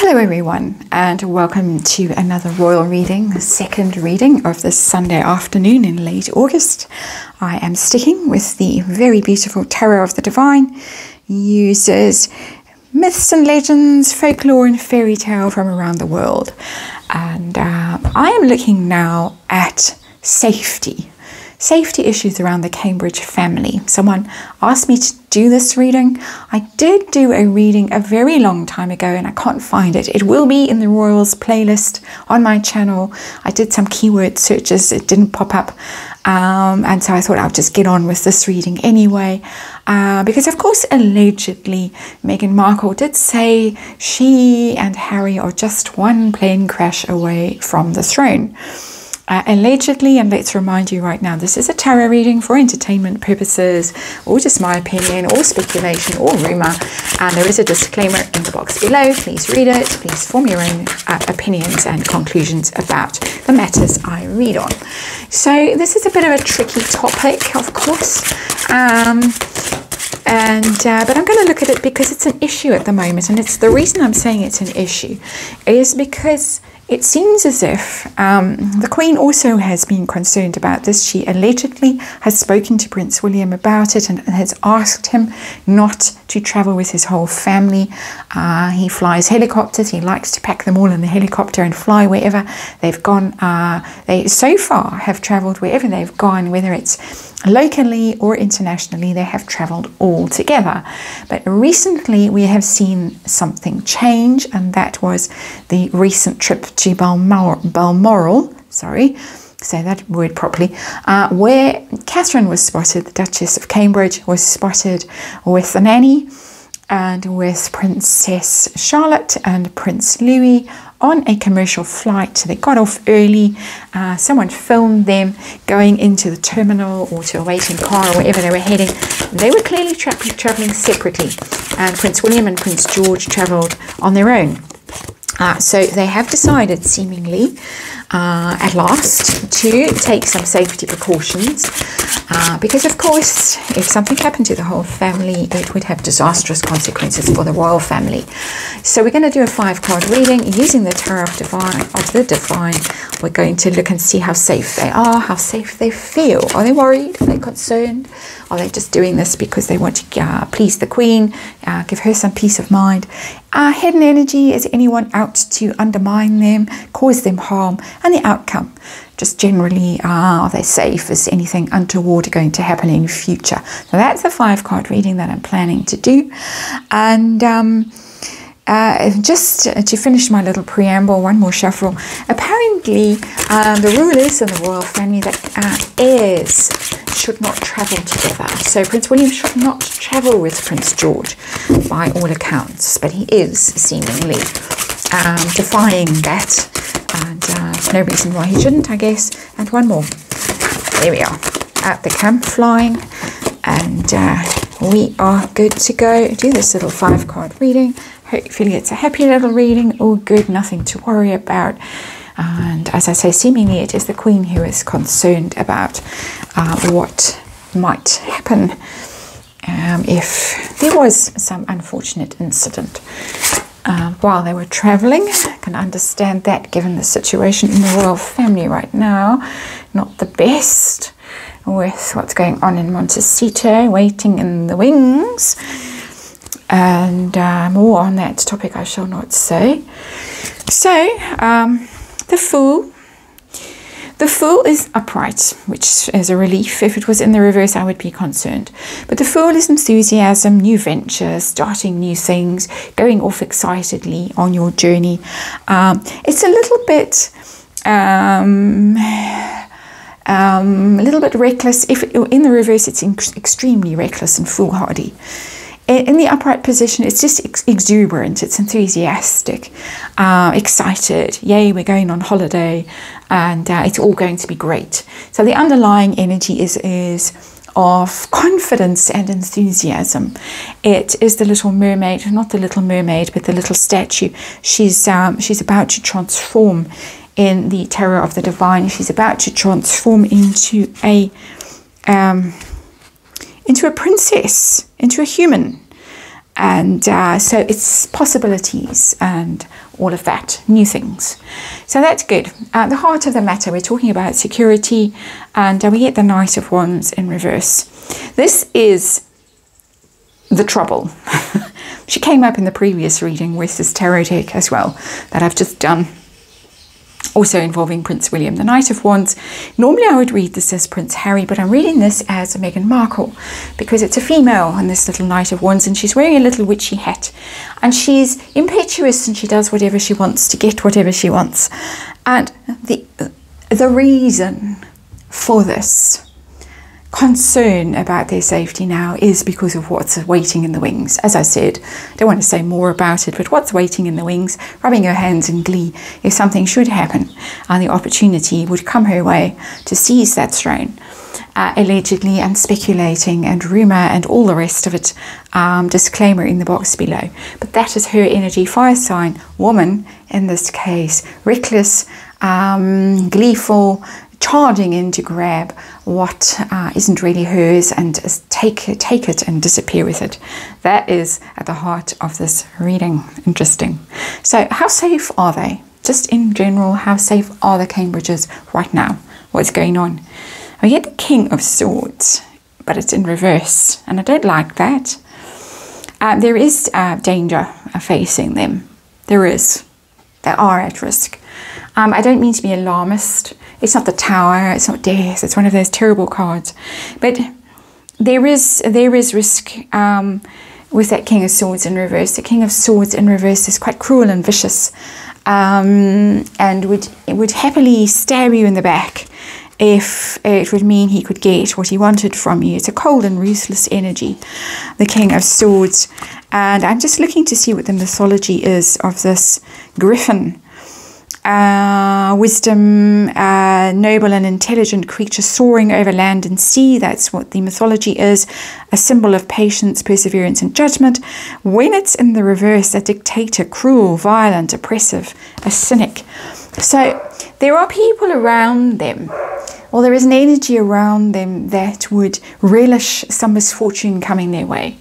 Hello everyone, and welcome to another royal reading, the second reading of this Sunday afternoon in late August. I am sticking with the very beautiful Tarot of the Divine. Uses myths and legends, folklore and fairy tale from around the world. And I am looking now at safety issues around the Cambridge family. Someone asked me to do this reading. I did do a reading a very long time ago and I can't find it. It will be in the Royals playlist on my channel. I did some keyword searches, it didn't pop up. And so I thought I'll just get on with this reading anyway. Because of course, allegedly, Meghan Markle did say she and Harry are just one plane crash away from the throne. Allegedly, and let's remind you right now, this is a tarot reading for entertainment purposes, or just my opinion, or speculation, or rumour. And there is a disclaimer in the box below. Please read it. Please form your own opinions and conclusions about the matters I read on. So this is a bit of a tricky topic, of course. But I'm going to look at it because it's an issue at the moment, and it's the reason I'm saying it's an issue is because it seems as if the Queen also has been concerned about this. She allegedly has spoken to Prince William about it and has asked him not to travel with his whole family. He flies helicopters. He likes to pack them all in the helicopter and fly wherever they've gone. They so far have travelled wherever they've gone, whether it's locally or internationally, they have travelled all together. But recently we have seen something change, and that was the recent trip to Balmoral, sorry, say that word properly, where Catherine was spotted, the Duchess of Cambridge was spotted with the nanny and with Princess Charlotte and Prince Louis on a commercial flight. They got off early. Someone filmed them going into the terminal or to a waiting car or wherever they were heading. They were clearly travelling separately, and Prince William and Prince George travelled on their own. So they have decided, seemingly, at last, to take some safety precautions. Because, of course, if something happened to the whole family, it would have disastrous consequences for the royal family. So we're going to do a 5-card reading using the Tarot of the Divine. We're going to look and see how safe they are, how safe they feel. Are they worried? Are they concerned? Are they just doing this because they want to please the Queen, give her some peace of mind? Hidden energy, is anyone out to undermine them, cause them harm? And the outcome, just generally, are they safe? Is anything untoward going to happen in future? So that's a 5-card reading that I'm planning to do. And just to finish my little preamble, one more shuffle. Apparently, the rule is in the royal family that heirs should not travel together. So Prince William should not travel with Prince George by all accounts, but he is seemingly defying that, and no reason why he shouldn't, I guess. And one more. There we are, at the camp flying, and we are good to go. Do this little 5-card reading. Hopefully it's a happy little reading, all good, nothing to worry about. And as I say, seemingly it is the Queen who is concerned about what might happen if there was some unfortunate incident while they were travelling. I can understand that, given the situation in the royal family right now, not the best, with what's going on in Montecito, waiting in the wings. And more on that topic I shall not say. So, the Fool. The Fool is upright, which is a relief. If it was in the reverse, I would be concerned. But the Fool is enthusiasm, new ventures, starting new things, going off excitedly on your journey. It's a little bit reckless. If in the reverse, it's extremely reckless and foolhardy. In the upright position, it's just exuberant, it's enthusiastic, excited, yay, we're going on holiday, and it's all going to be great. So the underlying energy is of confidence and enthusiasm. It is the Little Mermaid, not the Little Mermaid, but the little statue. She's about to transform in the Tarot of the Divine. She's about to transform into a princess, into a human. And so it's possibilities and all of that, new things. So that's good. At the heart of the matter, we're talking about security, and we get the Knight of Wands in reverse. This is the trouble. She came up in the previous reading with this tarot deck as well that I've just done, also involving Prince William, the Knight of Wands. Normally I would read this as Prince Harry, but I'm reading this as Meghan Markle because it's a female on this little Knight of Wands, and she's wearing a little witchy hat, and she's impetuous and she does whatever she wants to get whatever she wants. And the reason for this concern about their safety now is because of what's waiting in the wings. As I said, I don't want to say more about it, but what's waiting in the wings, rubbing her hands in glee if something should happen and the opportunity would come her way to seize that throne, allegedly, and speculating and rumour and all the rest of it. Disclaimer in the box below. But that is her energy, fire sign, woman in this case, reckless, gleeful, charging in to grab what isn't really hers and take it and disappear with it. That is at the heart of this reading. Interesting. So how safe are they? Just in general, how safe are the Cambridges right now? What's going on? We get the King of Swords, but it's in reverse, and I don't like that. There is danger facing them. There is. They are at risk. I don't mean to be alarmist. It's not the Tower, it's not death, it's one of those terrible cards. But there is risk with that King of Swords in reverse. The King of Swords in reverse is quite cruel and vicious, and would happily stab you in the back if it would mean he could get what he wanted from you. It's a cold and ruthless energy, the King of Swords. And I'm just looking to see what the mythology is of this griffin. Wisdom, noble and intelligent creature soaring over land and sea. That's what the mythology is. A symbol of patience, perseverance and judgment. When it's in the reverse, a dictator, cruel, violent, oppressive, a cynic. So there are people around them, or there is an energy around them that would relish some misfortune coming their way.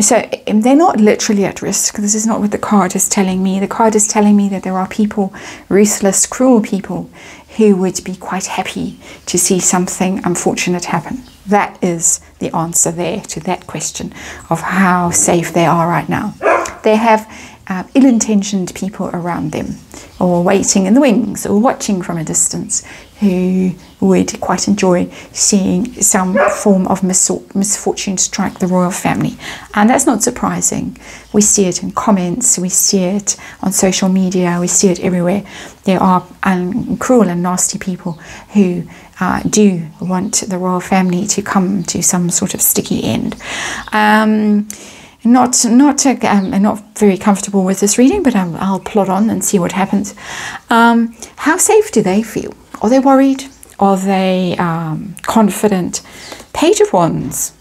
So they're not literally at risk. This is not what the card is telling me. The card is telling me that there are people, ruthless, cruel people, who would be quite happy to see something unfortunate happen. That is the answer there to that question of how safe they are right now. They have ill-intentioned people around them, or waiting in the wings, or watching from a distance, who would quite enjoy seeing some form of misfortune strike the royal family. And that's not surprising. We see it in comments, we see it on social media, we see it everywhere. There are cruel and nasty people who do want the royal family to come to some sort of sticky end. Not very comfortable with this reading, but I'll plod on and see what happens. How safe do they feel? Are they worried? Are they confident? Page of Wands.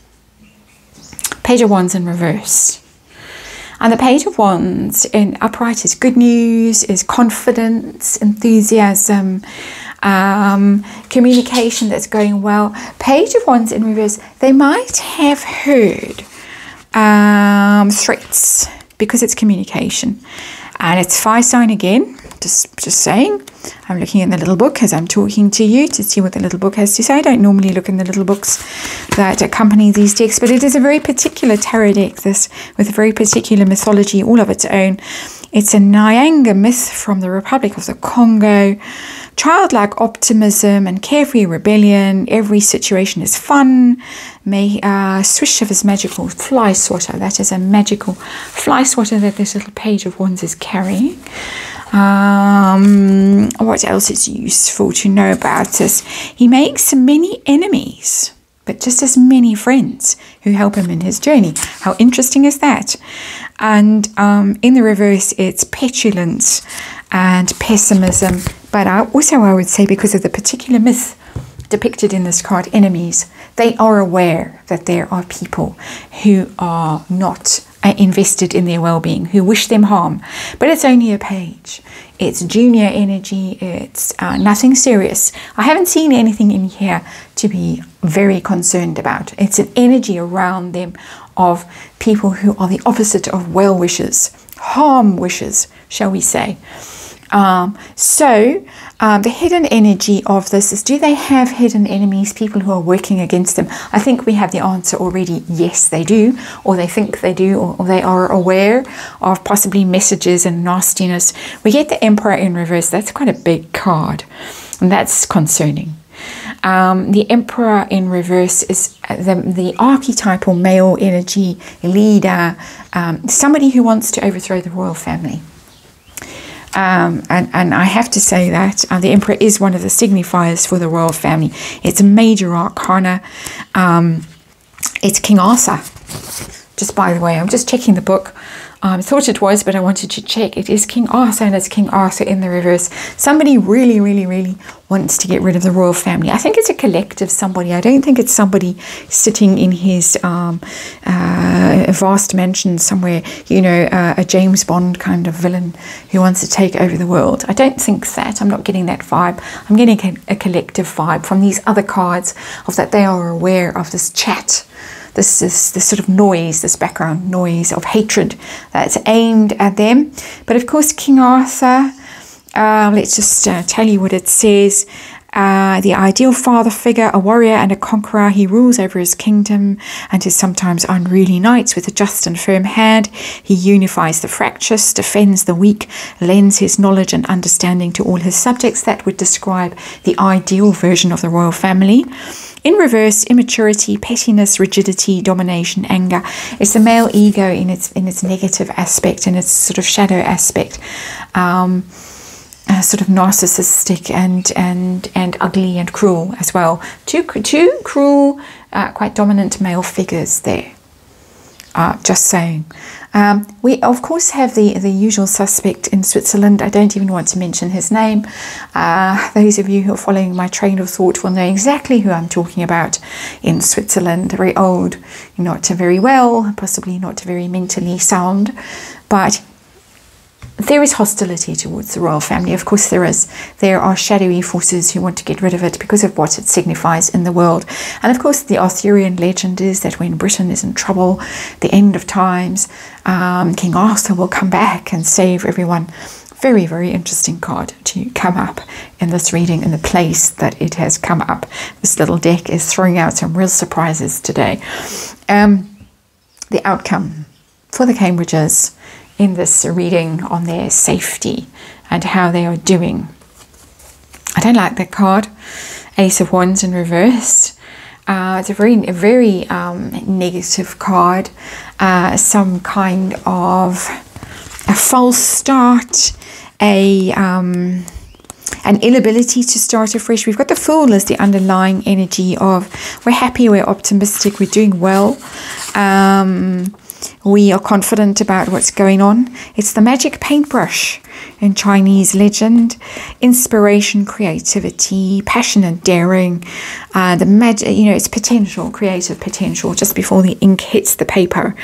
Page of Wands in reverse. And the Page of Wands in upright is good news, is confidence, enthusiasm, communication that's going well. Page of Wands in reverse, they might have heard threats, because it's communication, and it's fire sign again. Just saying, I'm looking in the little book as I'm talking to you to see what the little book has to say. I don't normally look in the little books that accompany these decks, but it is a very particular tarot deck, this, with a very particular mythology all of its own. It's a Nyanga myth from the Republic of the Congo. Childlike optimism and carefree rebellion. Every situation is fun. Swish of his magical fly swatter. That is a magical fly swatter that this little Page of Wands is carrying. What else is useful to know about this? He makes many enemies, but just as many friends who help him in his journey. How interesting is that? And in the reverse, it's petulance and pessimism. But I would say, because of the particular myth depicted in this card, enemies, they are aware that there are people who are not invested in their well-being, who wish them harm. But it's only a page. It's junior energy. It's nothing serious. I haven't seen anything in here to be very concerned about. It's an energy around them of people who are the opposite of well wishers, harm wishers, shall we say. The hidden energy of this is, do they have hidden enemies, people who are working against them? I think we have the answer already. Yes, they do, or they think they do, or they are aware of possibly messages and nastiness. We get the Emperor in reverse. That's quite a big card, and that's concerning. The Emperor in reverse is the archetypal male energy leader, somebody who wants to overthrow the royal family. And I have to say that the Emperor is one of the signifiers for the royal family. It's a major arcana. It's King Arthur. Just by the way, I'm just checking the book. I thought it was, but I wanted to check. It is King Arthur, and it's King Arthur in the reverse. Somebody really, really, really wants to get rid of the royal family. I think it's a collective somebody. I don't think it's somebody sitting in his vast mansion somewhere, you know, a James Bond kind of villain who wants to take over the world. I don't think that. I'm not getting that vibe. I'm getting a collective vibe from these other cards of that they are aware of this chat. This sort of noise, this background noise of hatred that's aimed at them. But of course, King Arthur, let's just tell you what it says. The ideal father figure, a warrior and a conqueror, he rules over his kingdom and his sometimes unruly knights with a just and firm hand. He unifies the fractious, defends the weak, lends his knowledge and understanding to all his subjects. That would describe the ideal version of the royal family. In reverse, immaturity, pettiness, rigidity, domination, anger. It's the male ego in its negative aspect, in its sort of shadow aspect. Sort of narcissistic and ugly and cruel as well. Two cruel, quite dominant male figures there. Just saying. We of course have the usual suspect in Switzerland. I don't even want to mention his name. Those of you who are following my train of thought will know exactly who I'm talking about in Switzerland. Very old, not very well, possibly not very mentally sound, but there is hostility towards the royal family. Of course there is. There are shadowy forces who want to get rid of it because of what it signifies in the world. And of course the Arthurian legend is that when Britain is in trouble, the end of times, King Arthur will come back and save everyone. Very, very interesting card to come up in this reading in the place that it has come up. This little deck is throwing out some real surprises today. The outcome for the Cambridges in this reading on their safety and how they are doing. I don't like that card. Ace of Wands in reverse. It's a very negative card. Some kind of a false start, an inability to start afresh. We've got the Fool as the underlying energy of we're happy, we're optimistic, we're doing well. We are confident about what's going on. It's the magic paintbrush in Chinese legend. Inspiration, creativity, passion and daring. The magic, it's potential, creative potential just before the ink hits the paper.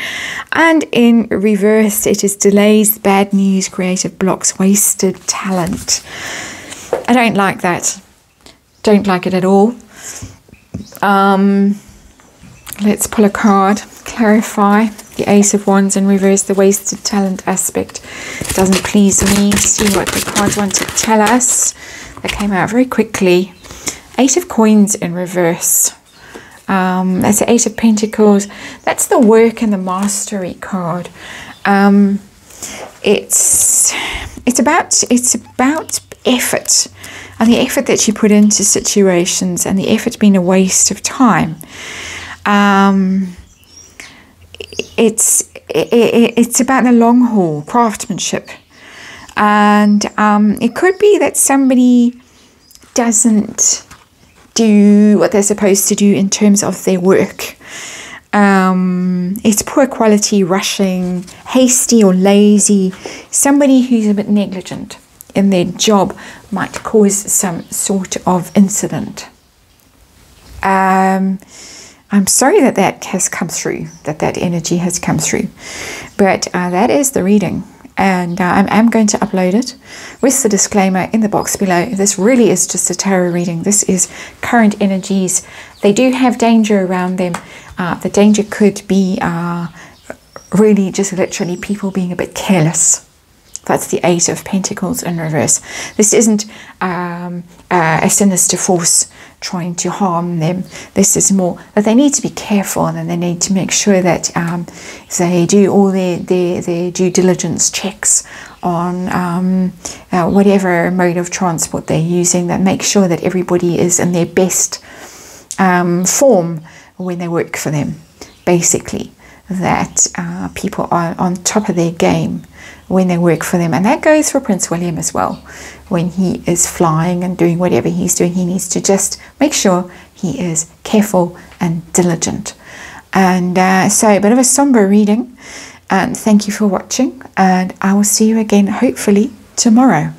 And in reverse, it is delays, bad news, creative blocks, wasted talent. I don't like that. Don't like it at all. Let's pull a card. Clarify the Ace of Wands in reverse, the wasted talent aspect. Doesn't please me. See what the cards want to tell us. That came out very quickly. Eight of Coins in reverse. That's the Eight of Pentacles. That's the work and the mastery card. It's about effort, and the effort that you put into situations, and the effort being a waste of time. It's about the long haul, craftsmanship, and it could be that somebody doesn't do what they're supposed to do in terms of their work. It's poor quality, rushing, hasty or lazy. Somebody who's a bit negligent in their job might cause some sort of incident. I'm sorry that that has come through, that energy has come through. But that is the reading. And I'm going to upload it with the disclaimer in the box below. This really is just a tarot reading. This is current energies. They do have danger around them. The danger could be really just literally people being a bit careless. That's the Eight of Pentacles in reverse. This isn't a sinister force trying to harm them. This is more that they need to be careful, and they need to make sure that they do all their due diligence checks on whatever mode of transport they're using, that make sure that everybody is in their best form when they work for them. Basically, that people are on top of their game when they work for them. And that goes for Prince William as well. When he is flying and doing whatever he's doing, he needs to just make sure he is careful and diligent. And so a bit of a somber reading. And thank you for watching. And I will see you again hopefully tomorrow.